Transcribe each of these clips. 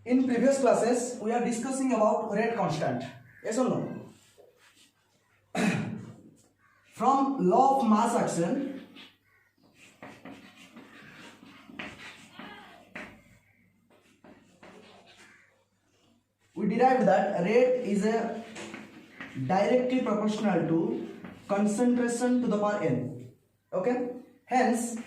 In previous classes, we are discussing about rate constant. Yes or no? From law of mass action, we derived that rate is a directly proportional to concentration to the power n. Okay? Hence,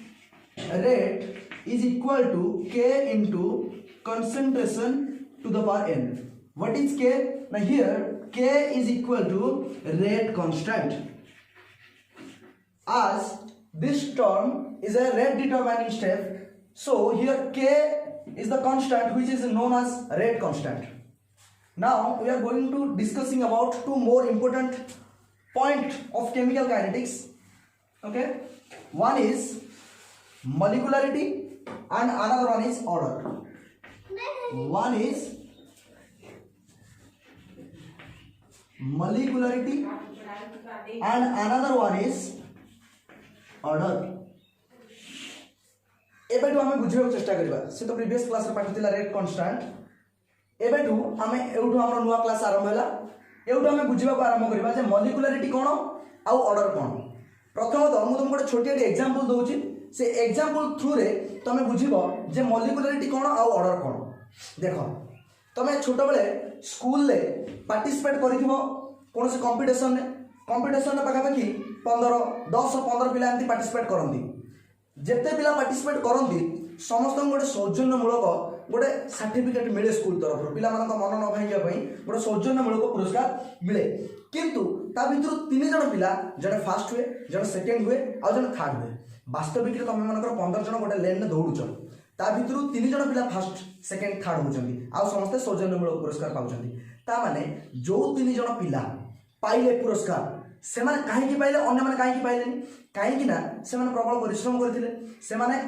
rate is equal to K into concentration to the power n. What is K? Now here K is equal to rate constant. As this term is a rate determining step, so here K is the constant which is known as rate constant. Now we are going to discussing about two more important point of chemical kinetics. Okay, one is molecularity and another one is order. One is molecularity and another one is order. एबेटू हमें बुझिବାକୁ चेष्टा करिबा से तो previous class रे पाठ थिला rate constant एबेटू हमें एउठू हमर नुवा क्लास आरंभ होला एउठू हमें बुझिବାକୁ आरंभ करिबा जे मोलेकुलारिटी कोन आ ऑर्डर कोन प्रथमतः मु तुमको छोटी एग्जांपल दोउची से एग्जांपल थ्रू रे तमे बुझिबो जे मोलेकुलारिटी कोन आ ऑर्डर कोन देखो तमे छोट बेले स्कूल ले पार्टिसिपेट करिथिबो कोन से कंपटीशन ने पाखापाखि 10-15 पिला एमती पार्टिसिपेट करंती जेते पिला पार्टिसिपेट करंती समस्त गोटे सौजन्यमूलक गोटे सर्टिफिकेट मिले स्कूल तरफ पिला मन मन न भांगिया पई गोटे सौजन्यमूलक पुरस्कार मिले किंतु ता भितर 3 जण पिला जने फर्स्ट हुए जने सेकंड हुए आ जने थर्ड हुए वास्तविक तमे मनकर 15 जण गोटे लेन में दौड़ुछ ता भितर 3 जण पिला फर्स्ट सेकंड थर्ड होचंदी आ समस्त सौजन्यमूलक पुरस्कार पाउचंदी ता माने जो 3 जण पिला पाइले पुरस्कार से माने काहे की पाइले अन्य माने काहे की पाइले काहे की ना से माने प्रबल परिश्रम करथिले से माने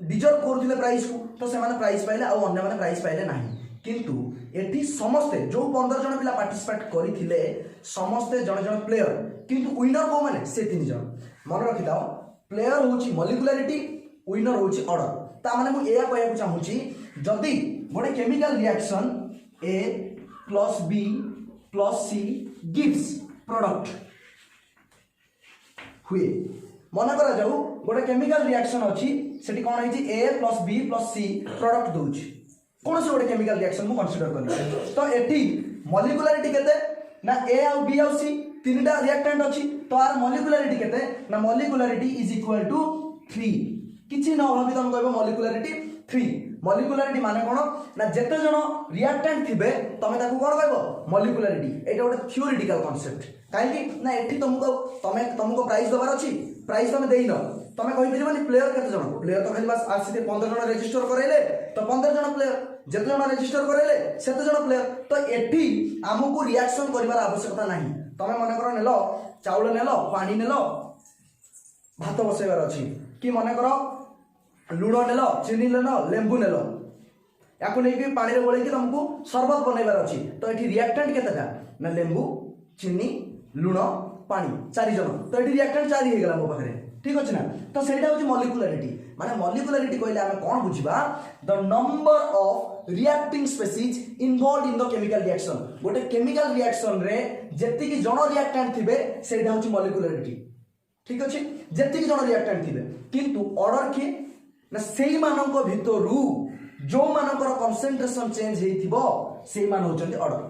डिजर्व करथिले प्राइज को तो से माने प्राइज पाइले आ अन्य माने प्राइज पाइले नाही किंतु एठी समस्त जो 15 जण पिला पार्टिसिपेट करिथिले समस्त जण जण प्लेयर किंतु विनर को माने से 3 जण मन रखि दाओ प्लेयर होची मोलेकुलारिटी विनर होची ऑर्डर ता माने मु एया कहया चाहूची जदी गोटे chemical reaction A + B + C gives product हुए मन करा जाऊ गोटे केमिकल रिएक्शन अछि सेठी कोन होई A + B + C प्रोडक्ट दोछि कोन से गोटे केमिकल रिएक्शन मु कंसीडर करली तो एठी मोलेकुलारिटी केते ना A आ B आ C तीनटा रिएक्टेंट अछि तो आर मोलेकुलारिटी केते ना मोलेकुलारिटी इज इक्वल टू 3 किछि न भाबी तम कहबो मोलेकुलारिटी 3 मोलेकुलारिटी माने कोन ना जेते जण रिएक्टेंट थिबे तमे ताकू कोन कहबो मोलेकुलारिटी एटा गोटे थ्योरेटिकल कांसेप्ट काहे कि ना एठी तुमको प्राइज दबार अछि प्राइज तमे देइनो तमे कहि दिबनी प्लेयर केते जण प्लेयर तो खाली बस आरसीते 15 जण रजिस्टर करैले तो 15 जण प्लेयर जेते जण रजिस्टर करैले सेते जण प्लेयर तो एठी हमकु रिएक्शन करिवार आवश्यकता नाही तमे मने करो नेलो चाउल नेलो पानी नेलो भात बसेबार अछि कि मने करो लुण नेलो चीनी नेलो लेंबू नेलो याकु नै कि पानी रे गोळै कि तुमको शरबत बनैबार अछि तो एठी रिएक्टेंट केतेटा ना लेंबू चीनी लुण पानी 4 जण तो एठी रिएक्टेंट 4 हे गेला मो पाखरे ठीक अछि ना तो सेटा होची मोलेकुलारिटी माने मोलेकुलारिटी कहले हमें कोन बुझिबा the number of reacting species involved in the chemical reaction गोटे केमिकल रिएक्शन रे जेति कि जण रिएक्टेंट थिबे सेटा होची मोलेकुलारिटी ठीक अछि जेति कि जण रिएक्टेंट थिबे किंतु ऑर्डर कि ना सेही मानक भितरु जो मानकर कंसंट्रेशन चेंज हेथिबो सेही मान होचंती ऑर्डर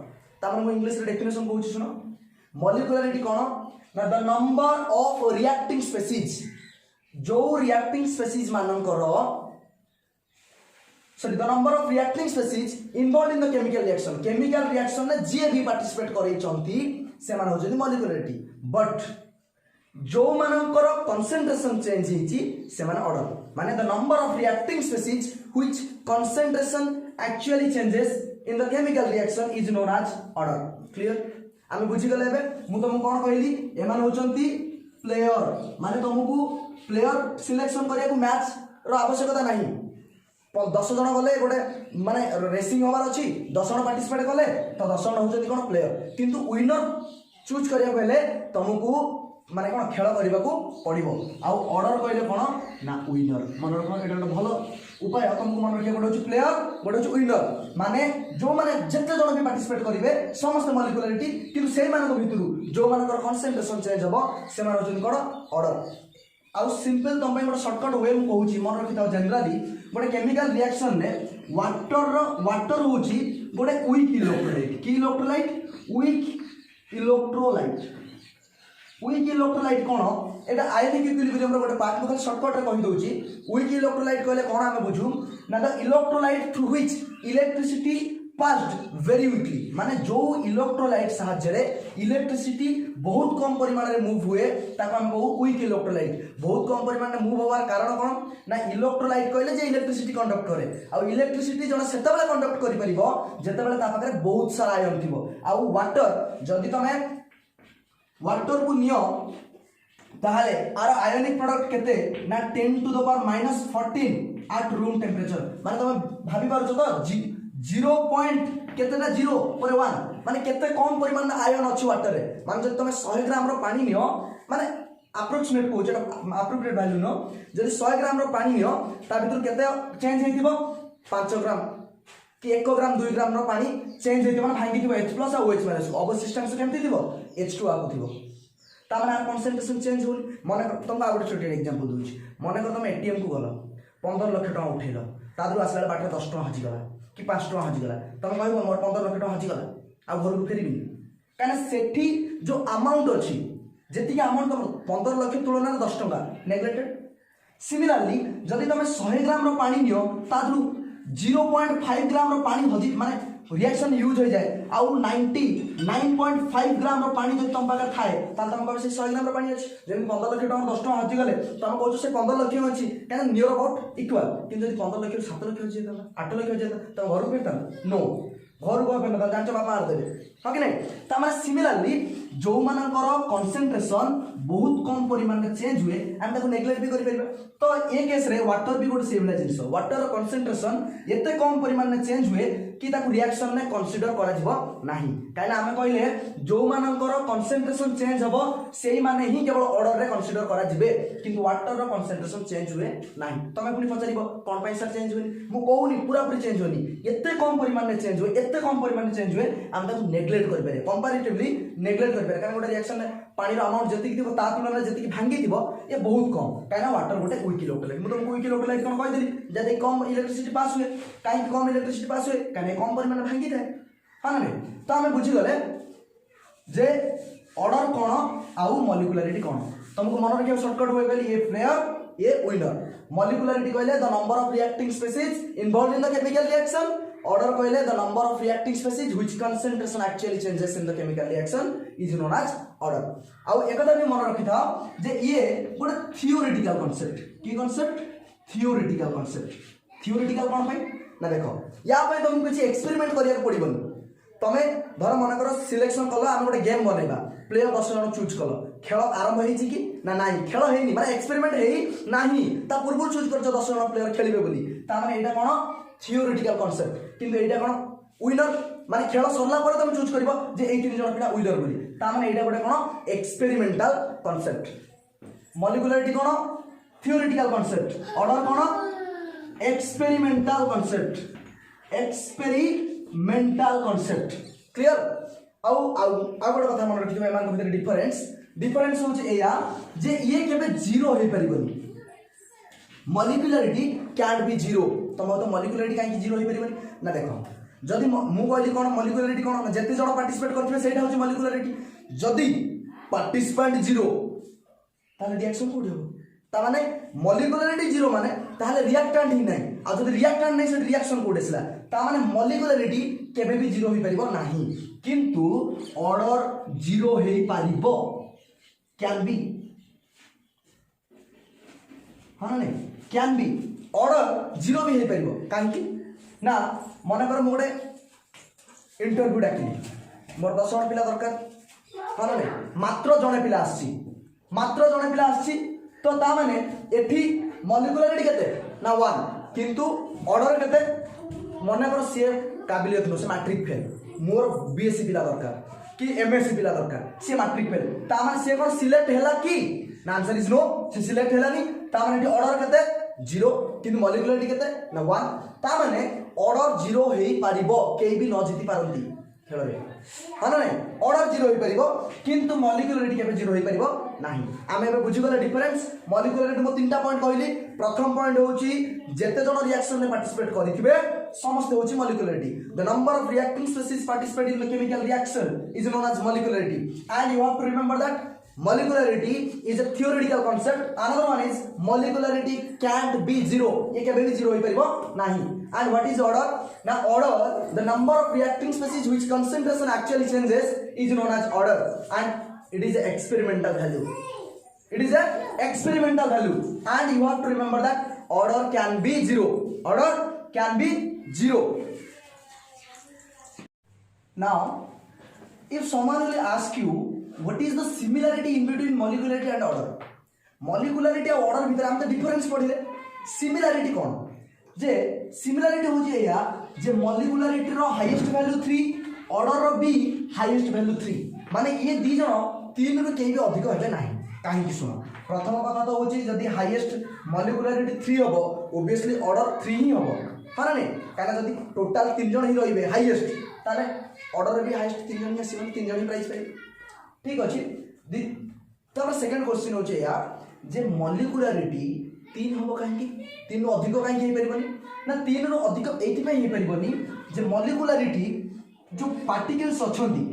ता मन इंग्लिश रे डेफिनेशन कहूची सुनो मोलेकुलारिटी कोन ना the number of reacting species जो रिएक्टिंग स्पीसीज मानकर sorry the number of reacting species involved in the chemical reaction ने जे भी पार्टिसिपेट करै चंती से मान होचंती मोलेकुलारिटी बट जो मानकर कंसंट्रेशन चेंज हेची से मान ऑर्डर माने the number of reacting species which concentration actually changes in the chemical reaction is known as order clear आमे बुझी गले एबे मु तुमको कोन कहली एमान होचंती प्लेयर माने तुमको प्लेयर सिलेक्शन करिया को मैच रो आवश्यकता नाही 10 जण गले गोटे माने रेसिंग होबार अछि 10 जण पार्टिसिपेट कले तो 10 जण होचंती कोन प्लेयर किंतु विनर चूज करिया पहले तुमको माने कोन खेल करबा को पड़िबो आ ऑर्डर कहले कोन ना विनर मन रखो एटा भलो उपाय तुमको मन रखिया गोटे प्लेयर गोटे विनर माने जो माने जिते जन भी पार्टिसिपेट करेंगे समस्त मॉलिक्युलरिटी किंतु से भितर जो मानकर कंसंट्रेशन चेंज हम से कौन ऑर्डर आउ सिंपल तुम गोटे सर्टकट वे मुझे मन रखी था जनरली गोटे केमिकल रिएक्शन ने वाटर हूँ गोटे वीक इलेक्ट्रोलाइट की इलेक्ट्रोलाइट वीक इलेक्ट्रोलाइट कौन एटा आयनिक इक्विलिब्रियम गोटे पार्ट को सर्टकट रे कहि दउची वीक इलेक्ट्रोलाइट कहले कोन आमे बुझू ना the electrolyte through which electricity passed very weekly माने जो इलेक्ट्रोलाइट साहाय्य रे इलेक्ट्रिसिटी बहुत कम परिमाण रे मूव हुए ताको हम कहू वीक इलेक्ट्रोलाइट बहुत कम परिमाण रे मूव होवार कारण कोन ना इलेक्ट्रोलाइट कहले जे इलेक्ट्रिसिटी कंडक्ट करे आ इलेक्ट्रिसिटी जण सेतेबेले कंडक्ट करि परिबो जेतेबेले ता पाखरे बहुत सारा आयन थिबो आ वाटर जदि तमे वाटर को नियो ताहले आर आयोनिक प्रोडक्ट केते ना 10 to the power -14 at room temperature माने तुम भाबी पारछो तो 0 पॉइंट केतेटा 0 पर 1 माने केते कम परिमाण आयन अछि वाटर रे माने जदि तुम 100 ग्राम रो पानी नियो माने अप्रोक्सीमेट को जेटा अप्रोप्रिएट वैल्यू नो जदि 100 ग्राम रो पानी नियो ता भीतर केते चेंज हेतिबो 5 ग्राम कि 1 ग्राम 2 ग्राम रो पानी चेंज हेतिबो माने भांगी दिबो H+ आ OH- अवशिष्टांश केमति दिबो H2 आको दिबो तामाने कंसंट्रेशन चेंज हो मन तुमको आ गोटे छोटे एग्जांपल दूची मन कर तुम एटीएम को गल 15 लाख टका उठेल तादरू आसला बाटे 10 टका हजिगला कि 5 टका हजिगला तुम कहबो मोर 15 लाख टका हजिगला आ घर को फेरबी काना सेठी जो अमाउंट अछि जेति कि अमाउंट तुम 15 लाख तुलना 10 टका नेग्लेक्टेड सिमिलरली जदि तुम 100 ग्राम रो पानी नियो तादरू 0.5 ग्राम रो पानी हजि माने रिएक्शन यूज हो जाए आउ 99.5 ग्राम रो पानी जब तुम पाखे थाए ताल तुम कहबे से 100 ग्राम रो पानी अछि जेन 15 लाख टका 10 टका हजि गले तुम कहू से 15 लाख अछि काना नियर अबाउट इक्वल किंतु जदि 15 लाख 7 लाख हजि जाता 8 लाख हजि जाता तुम घर को फेरता नो घर को फेरता जानचो बापा आर देबे हां कि नहीं ता माने सिमिलरली जो मानकर कंसंट्रेशन बहुत कम परिमाण में चेंज हुए हम ताको नेग्लेक्ट भी करि परबे तो ए केस रे वाटर भी गोटे सेम जिनिस वाटर कंसंट्रेशन एते कम परिमाण में चेंज हुए कि ताको रिएक्शन ने कंसीडर करा जिवो नाही काइना हमें कहले जो मानकर कंसंट्रेशन चेंज हबो सेही माने ही केवल ऑर्डर रे कंसीडर करा जिवे किंतु वाटर रो कंसंट्रेशन चेंज हुए नाही तमे पुनी पचारिबो कोन पैसा चेंज हुए मु कहूनी पूरा पूरी चेंज होनी एते कम परिमाण में चेंज हुए एते कम परिमाण में चेंज हुए हम ताको नेग्लेक्ट करि पारे कंपैरेटिवली नेग्लेक्ट करि पारे कारण गोटे रिएक्शन पानी रो अमाउंट जति थिबो ता तुलना रे जति भांगी थिबो ये बहुत कम काइना वाटर गोटे वीक इलेक्ट्रोलाइट मु तुमको वीक इलेक्ट्रोलाइट कोन कहि देली जदि कम इलेक्ट्रिसिटी पास हुए काई कम इलेक्ट्रिसिटी पास हुए काने कम परिमाण भांगी थाए हां ना तो हमें बुझी गले जे ऑर्डर कोन आउ मॉलिक्युलरिटी कोन तुमको मन रखियो शॉर्टकट होय गेली ए प्लेयर ए विनर मॉलिक्युलरिटी कहले the number of reacting species involved in the chemical reaction order कहले the number of reacting species which concentration actually changes in the chemical reaction is known as order आउ एकदा भी मन रखि था जे ये गोटे थियोरेटिकल कांसेप्ट की कांसेप्ट थियोरेटिकल कांसेप्ट थियोरेटिकल कोन भाई ना देखो या पे तुमको किसी एक्सपेरिमेंट करिया पड़िबनी तमे धर मन कर सिलेक्शन कल आम गोटे गेम बनैबा प्लेयर 10 जन चूज कल खेल आरंभ होई कि ना नाही खेल हेनी माने एक्सपेरिमेंट हेई नाही ता पूर्व चूज करछ 10 जन प्लेयर खेलिबे बोली ता माने एटा कोन थियोरेटिकल कांसेप्ट किंतु एटा कोन विनर माने खेल सरला पर तुम चूज करबो जे ए 3 जन पिला विनर बोली ता माने एटा गोटे कोन एक्सपेरिमेंटल कांसेप्ट मॉलिक्युलरिटी कोन थियोरेटिकल कांसेप्ट ऑर्डर कोन experimental concept experimental concept clear आउ गोटे कथा मन रखिथिबे एमान भीतर डिफरेंस होचे एया जे ये केबे जीरो हे परिबनी मॉलिक्युलरिटी कैन बी जीरो तम तो मॉलिक्युलरिटी काहे जीरो हे परिबनी ना देखो जदि मु कहली कोन मॉलिक्युलरिटी कोन जति जण पार्टिसिपेट करथिबे सेटा होचे मॉलिक्युलरिटी जदि पार्टिसिपेंट जीरो ताले रिएक्शन कोड हो ता माने मॉलिक्युलरिटी जीरो माने ताले रिएक्टेंट ही नाही आ जदि रिएक्टेंट नाही से रिएक्शन कोड एसला ता माने मॉलिक्युलरिटी केबे भी जीरो होई परिबो नाही किंतु ऑर्डर जीरो हेई पारिबो कैन बी हां नहीं कैन बी ऑर्डर जीरो भी हेई परिबो कांकी ना मन कर मोडे इंटरव्यू डाकिली मोर 10 जण पिला दरकार हां नहीं मात्र जणे पिला आसी तो ता माने एठी मॉलिक्युलरिटी केते ना 1 किंतु ऑर्डर केते मन कर से काबिलियत नो से मैट्रिक फेल मोर बीएससी पिला दरकार कि एमएससी पिला दरकार से मैट्रिक फेल ता माने से कोन सिलेक्ट हैला कि ना आंसर इज नो से सिलेक्ट हैलानी ता माने ऑर्डर केते 0 किंतु मॉलिक्युलरिटी केते ना 1 ता माने ऑर्डर 0 हेई पारिबो केई भी न जीति पारंती खेल रे हां ना ऑर्डर 0 हेई पारिबो किंतु मॉलिक्युलरिटी केबे 0 हेई पारिबो नाही आमे एबे बुझी गले डिफरेंस मॉलिक्युलरिटी मो तीनटा पॉइंट कहली प्रथम पॉइंट होची जेते जण रिएक्शन में पार्टिसिपेट करिथिबे समस्त होची molecularity the number of reacting species participate in the chemical reaction is known as molecularity and you have to remember that molecularity is a theoretical concept. Another one is molecularity can't be zero. ये कभी भी zero ही परिबो नहीं. And what is order? Now order, the number of reacting species which concentration actually changes is known as order, and it is an experimental value. It is an experimental value, and you have to remember that order can be zero. Order can be zero. Now, if someone will ask you what is the similarity in between molecularity and order, molecularity और order भीतर हम तो difference पढ़िले similarity कौन जे similarity हो जे या जे molecularity रो highest value 3 order रो भी highest value 3 माने ये दी जण तीन रो केही भी अधिक हेबे नाही काहे कि सुनो प्रथम कथा तो होची जदी highest molecularity 3 हबो obviously order 3 ही हबो हां नै काना जदी टोटल 3 जण ही रहिबे highest ताले order भी highest 3 जण ही आसीबो 3 जण ही प्राइस पाइबे ठीक अछि तब सेकंड क्वेश्चन होचे यार जे मॉलिक्युलरिटी 3 होबो काहे कि 3 रो अधिक काहे हे परिबनी ना 3 रो अधिक एथि पे हे परिबनी जे मॉलिक्युलरिटी जो पार्टिकल्स अछंती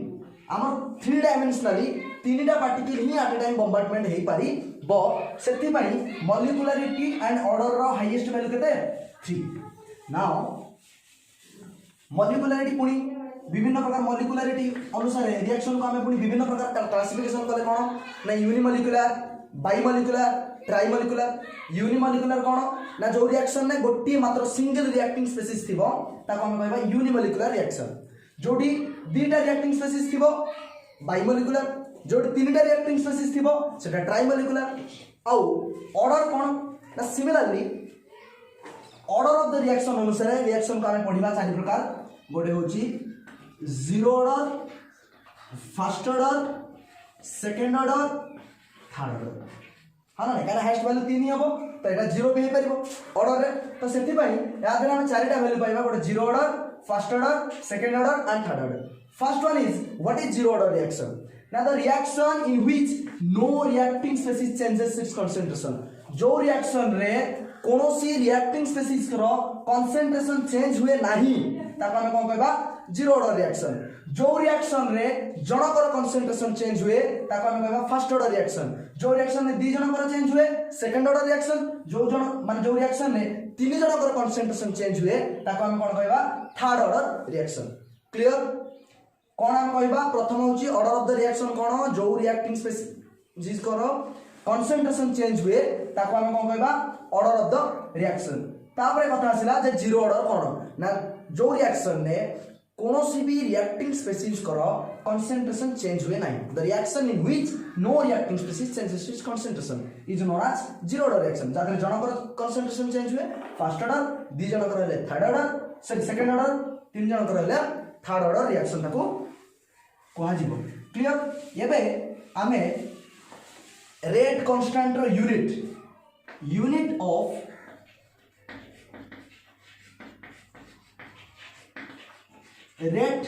हमर 3 डायमेंशनली 3टा पार्टिकल ही एट अ टाइम बॉम्बार्डमेंट हे पारी ब सेति पई मॉलिक्युलरिटी एंड ऑर्डर रो हाईएस्ट वैल्यू केते 3 नाउ मॉलिक्युलरिटी पुनी विभिन्न प्रकार मॉलिक्युलरिटी अनुसार रिएक्शन को हमें पुनी विभिन्न प्रकार क्लासिफिकेशन कले कोन ना यूनिमॉलिक्युलर बाइमॉलिक्युलर ट्राइमॉलिक्युलर यूनिमॉलिक्युलर कोन ना जो रिएक्शन ने गोटी मात्र सिंगल रिएक्टिंग स्पीशीज थिबो ताको हम कहबा यूनिमॉलिक्युलर रिएक्शन जोडी दीटा रिएक्टिंग स्पीशीज थिबो बाइमॉलिक्युलर जोडी तीनटा रिएक्टिंग स्पीशीज थिबो सेटा ट्राइमॉलिक्युलर आउ ऑर्डर कोन ना similarly order of the reaction अनुसार रिएक्शन को हमें पढ़िबा चारि प्रकार गोटे होची zero order first order second order third order हां ना काना हाईएस्ट वैल्यू 3 ही हबो तो एटा जीरो भी हे परिबो ऑर्डर रे तो सेति पई याद रे हम चारिटा वैल्यू पाइबा गोटे zero order first order second order and third order first one is what is zero order reaction ना the reaction in which no reacting species changes its concentration जो रिएक्शन रे कोनोसी रिएक्टिंग स्पीशीज रो concentration change हुए नाही ताको हम कोन कहबा जीरो ऑर्डर रिएक्शन जो रिएक्शन रे जनकर कंसंट्रेशन चेंज हुए ताको हम कहबा फर्स्ट ऑर्डर रिएक्शन जो रिएक्शन में दी जनकर चेंज हुए सेकंड ऑर्डर रिएक्शन जो जन माने जो रिएक्शन में तीन जनकर कंसंट्रेशन चेंज हुए ताको हम कोन कहबा थर्ड ऑर्डर रिएक्शन क्लियर कोन हम कहबा प्रथम होची ऑर्डर ऑफ द रिएक्शन कोन जो रिएक्टिंग स्पीशीज करो कंसंट्रेशन चेंज हुए ताको हम कोन कहबा ऑर्डर ऑफ द रिएक्शन तापरे कथा आसिला जे जीरो ऑर्डर कोन ना जो रिएक्शन ने कोनोसी भी रिएक्टिंग स्पीशीज करो कंसंट्रेशन चेंज हुए नहीं the reaction in which no reacting species changes its concentration is known as zero order reaction जाकर जनकर कंसंट्रेशन चेंज हुए फर्स्ट ऑर्डर दी जनकर रहले थर्ड ऑर्डर सेकंड ऑर्डर तीन जनकर रहले थर्ड ऑर्डर रिएक्शन ताको कोहा जीवो क्लियर एबे आमे रेट कांस्टेंट रो यूनिट ऑफ रेट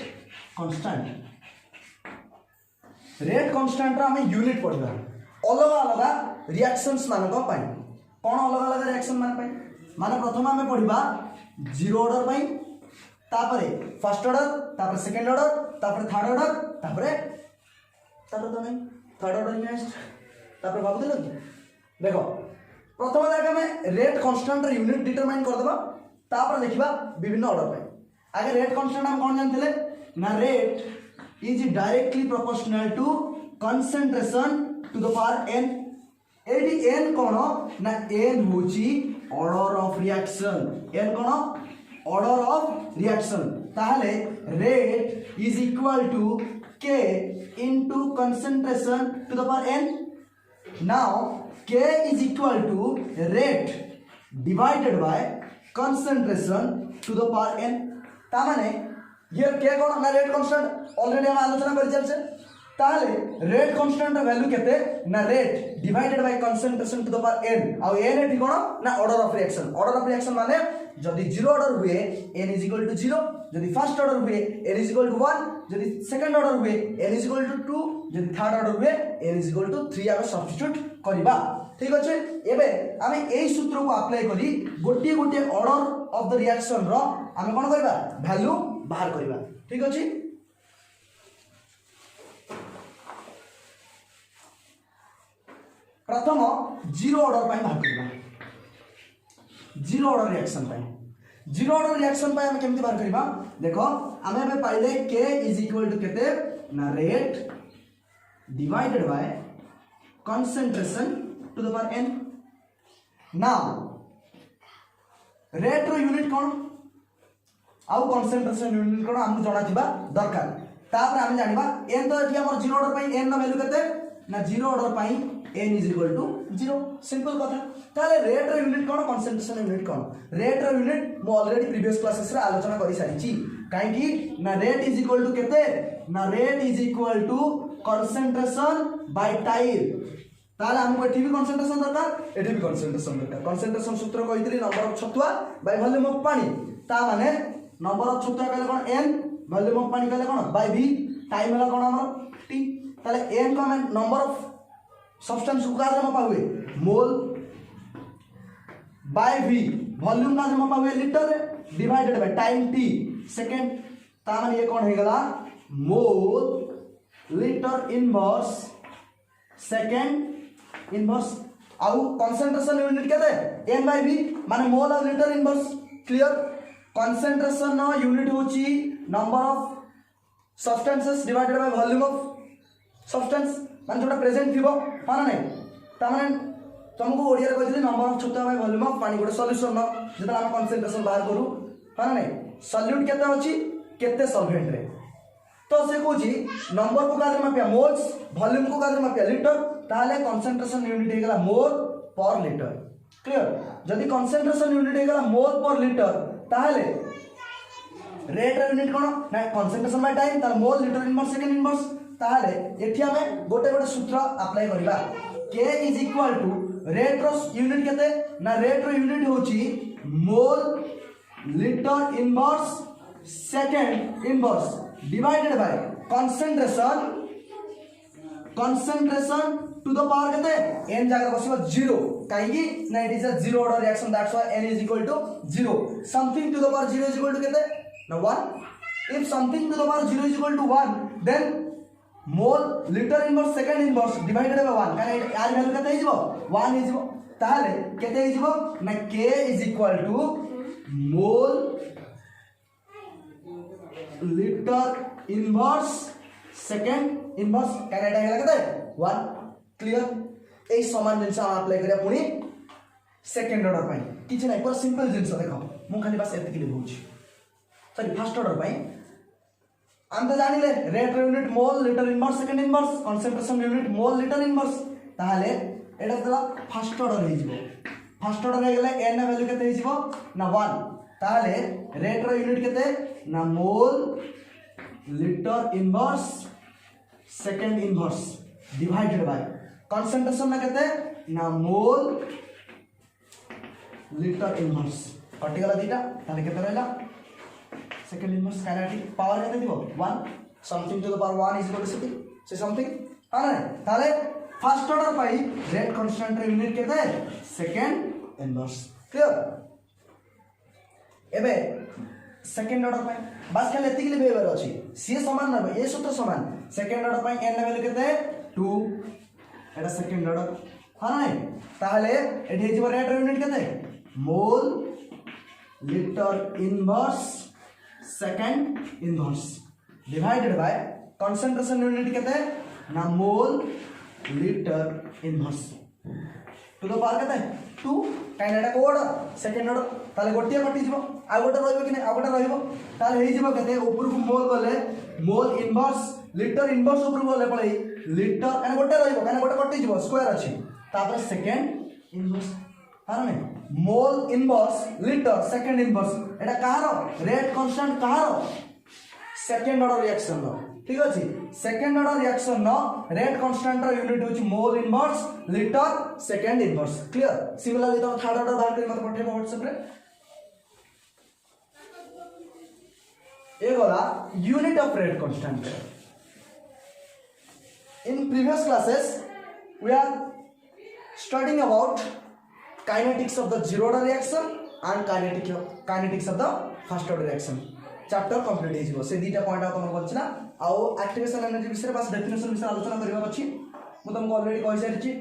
कांस्टेंट रा हमें यूनिट पढ़िबा अलग अलग रिएक्शंस मानक पाई कोन अलग अलग रिएक्शन मान पाई माने प्रथम हमें पढ़िबा जीरो ऑर्डर पाई तापरे फर्स्ट ऑर्डर तापरे सेकंड ऑर्डर तापरे थर्ड ऑर्डर तापरे तो नहीं थर्ड ऑर्डर नेक्स्ट तापरे भाग देलो देखो प्रथम जाके हमें रेट कांस्टेंट रा यूनिट डिटरमाइन कर देबा तापरे देखिबा विभिन्न ऑर्डर पाई आगे रेट कांस्टेंट हम कौन जानते ना rate is directly proportional to concentration to the power n एडी n कौन ना n होची ऑर्डर ऑफ रिएक्शन n कौन ऑर्डर ऑफ रिएक्शन ताहले rate is equal to k into concentration to the power n now k is equal to rate divided by concentration to the power n ता माने here के कोन ना rate constant already हम आलोचना कर चलछे ताले rate constant value केते ना rate divided by concentration to the power n आ n एठी कोन ना ऑर्डर ऑफ रिएक्शन माने जदि जीरो ऑर्डर हुए n इज इक्वल टू 0 जदि फर्स्ट ऑर्डर हुए n इज इक्वल टू 1 जदि सेकंड ऑर्डर हुए n इज इक्वल टू 2 जदि थर्ड ऑर्डर हुए n इज इक्वल टू 3 आबे सब्स्टिट्यूट करबा ठीक अछि एबे आमे एई सूत्र को अप्लाई करी गोटे गोटे ऑर्डर ऑफ द रिएक्शन रो आमे कोन करबा वैल्यू बाहर करबा ठीक अछि प्रथम जीरो ऑर्डर पाई बाहर करबा जीरो ऑर्डर रिएक्शन पाई हम केमती बाहर करबा देखो आमे हमें पाइले k इज इक्वल टू केते ना rate divided by concentration to the power n now rate रो यूनिट कोन आउ कंसंट्रेशन यूनिट कोन हमहु जणा थिबा दरकार तापर हम जानिबा n तो एठी हमर जीरो ऑर्डर पाई n नो वैल्यू केते ना जीरो ऑर्डर पाई n is equal to 0 simple कथा ताले रेट रो यूनिट कोन कंसंट्रेशन यूनिट कोन रेट रो यूनिट मो ऑलरेडी प्रीवियस क्लासेस रे आलोचना करि सारिची काहे कि ना रेट इज इक्वल टू केते ना rate is equal to concentration by time ताले हमको एठी भी कंसंट्रेशन दरकार एठी भी कंसंट्रेशन दरकार कंसंट्रेशन सूत्र कहितली नंबर ऑफ छतुआ बाय वॉल्यूम ऑफ पानी ता माने नंबर ऑफ छतुआ कहले कोन n वॉल्यूम ऑफ पानी कहले कोन बाय v टाइम हला कोन हमर t ताले n को हम नंबर ऑफ सब्सटेंस को काज में पावे मोल बाय v वॉल्यूम काज में पावे litre divided by time t second ता माने ये कोन हे गला mole litre inverse second inverse आउ कंसंट्रेशन यूनिट केते n बाय v माने मोल और लीटर इनवर्स क्लियर कंसंट्रेशन नो यूनिट होची number of substances divided by volume of substance माने जोटा प्रेजेंट थिबो माने नै ता माने तुमको ओडिया रे कहथि नंबर ऑफ छतुआ बाय वॉल्यूम ऑफ पानी गोटे सॉल्यूशन न जेता हम कंसंट्रेशन बाहर करू माने नै सॉल्यूट केते होची केते सॉल्वेंट रे तो से कोची नंबर को कादे मापिया मोल्स वॉल्यूम को कादे मापिया लीटर ताले कंसंट्रेशन यूनिट हे गला मोल पर लीटर क्लियर जदी कंसंट्रेशन यूनिट हे गला मोल पर लीटर ताले रेट यूनिट कोन ना कंसंट्रेशन बाय टाइम तार mole litre inverse second inverse ताले एठी हमें गोटे गोटे सूत्र अप्लाई करबा k is equal to rate रो यूनिट केते ना रेट रो यूनिट होची mole litre inverse second inverse divided by concentration to the power केते n जगह बसिबा 0 काहेकि ना it is a zero order reaction that's why n is equal to 0 something to the power 0 is equal to केते ना 1 if something to the power 0 is equal to 1 then mole litre inverse second inverse divided bye 1 काहे यार value केते हिजबो 1 हिजबो ताले केते हिजबो ना k is equal to mole litre inverse second inverse काहे एटा हेला केते 1 क्लियर ए समान जिंस अप्लाई करिया पुनी सेकंड ऑर्डर पाई किछ नै पर सिंपल जिंस देखो मु खाली बस एते के लिखौछि सॉरी फर्स्ट ऑर्डर पाई हम तो जानिले rate unit mole litre inverse second inverse concentration unit mole litre inverse ताले एटा दला फर्स्ट ऑर्डर हे जिवो फर्स्ट ऑर्डर हे गेले n वैल्यू केते हे जिवो ना 1 ताले रेट रो यूनिट केते ना मोल litre inverse second inverse divided by concentration ना केते ना मोल लीटर इनवर्स कटि गला दीटा ताले केते रहला सेकंड इनवर्स काइनेटिक पावर केते दिबो 1 something to the power 1 is equal to से समथिंग हां ताले फर्स्ट ऑर्डर पाई रेट कांस्टेंट यूनिट केते सेकंड इनवर्स क्लियर एबे सेकंड ऑर्डर पाई बस खाली एतिक लिबेबर अछि सी समान न ए सूत्र समान सेकंड ऑर्डर पाई n वैल्यू केते 2 एटा सेकंड ऑर्डर हां नै ताले एठी जिवो रेट यूनिट केते मोल litre inverse second inverse divided by concentration unit केते ना मोल litre inverse two the power केते 2 काइनेटा को ऑर्डर सेकंड ऑर्डर ताले गोटिया कटि जिवो आ गोटे रहइबो कि नै आ गोटे रहइबो ताले हेइ जिवो केते ऊपर को मोल गले मोल इनवर्स लीटर इनवर्स ऊपर गले पळै लीटर काने गोटे रहइबो काने गोटे कटि जिवो स्क्वायर अछि तापर सेकंड इनवर्स हां नै mole inverse litre second inverse एटा कहारो रेट कांस्टेंट कहारो सेकेंड ऑर्डर रिएक्शन नो ठीक अछि सेकेंड ऑर्डर रिएक्शन नो रेट कांस्टेंट रो यूनिट होची mole inverse litre second inverse clear similarly तो थर्ड ऑर्डर बाहर करी मत पठेबो व्हाट्सएप रे ए गला unit of rate constant in previous classes we are studying about kinetics of the zero order reaction and kinetics of the first order reaction chapter complete हे जिवो से दीटा पॉइंट आ तमर बचना आ एक्टिवेशन एनर्जी विषय बस डेफिनेशन विषय आलोचना करबा अछि मु तुमको ऑलरेडी कहि सारिछि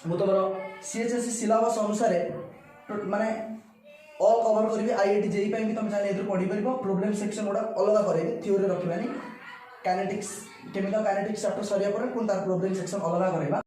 मु तमरो CHSE syllabus अनुसार माने ऑल कवर करबी IIT JEE ପାଇଁ भी तुम जाने एथि पढी परबो प्रॉब्लम सेक्शन ओडा अलग करबी थ्योरी रखिबानी kinetics केमिकल kinetics चैप्टर सरिया पर कोन तार प्रॉब्लम सेक्शन अलग करबा